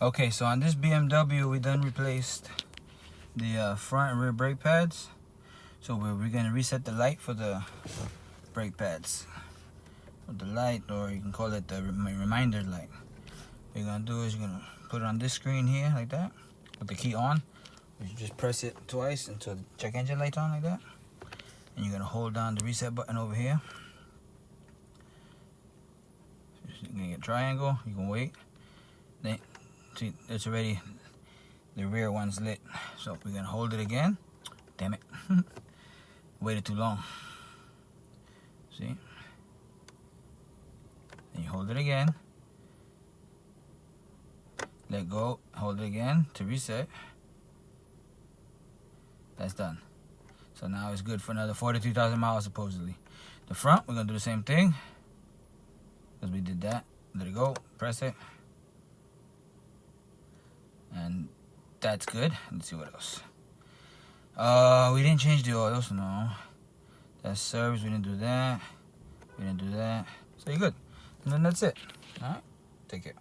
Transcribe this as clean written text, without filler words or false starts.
Okay, so on this BMW, we done replaced the front and rear brake pads. So we're gonna reset the light for the brake pads. Or the light, or you can call it the reminder light. What you're gonna do is you're gonna put it on this screen here, like that, with the key on. You just press it twice until the check engine light's on, like that. And you're gonna hold down the reset button over here. You're gonna get a triangle, you can wait. Then, see, it's already, the rear one's lit. So we're gonna hold it again. Damn it. Waited too long. See? Then you hold it again. Let go, hold it again to reset. That's done. So now it's good for another 43,000 miles supposedly. The front, we're gonna do the same thing. Because we did that. Let it go, press it. And that's good. Let's see what else. We didn't change the oils, no. That serves, we didn't do that. We didn't do that. So you're good. And then that's it. Alright? Take care.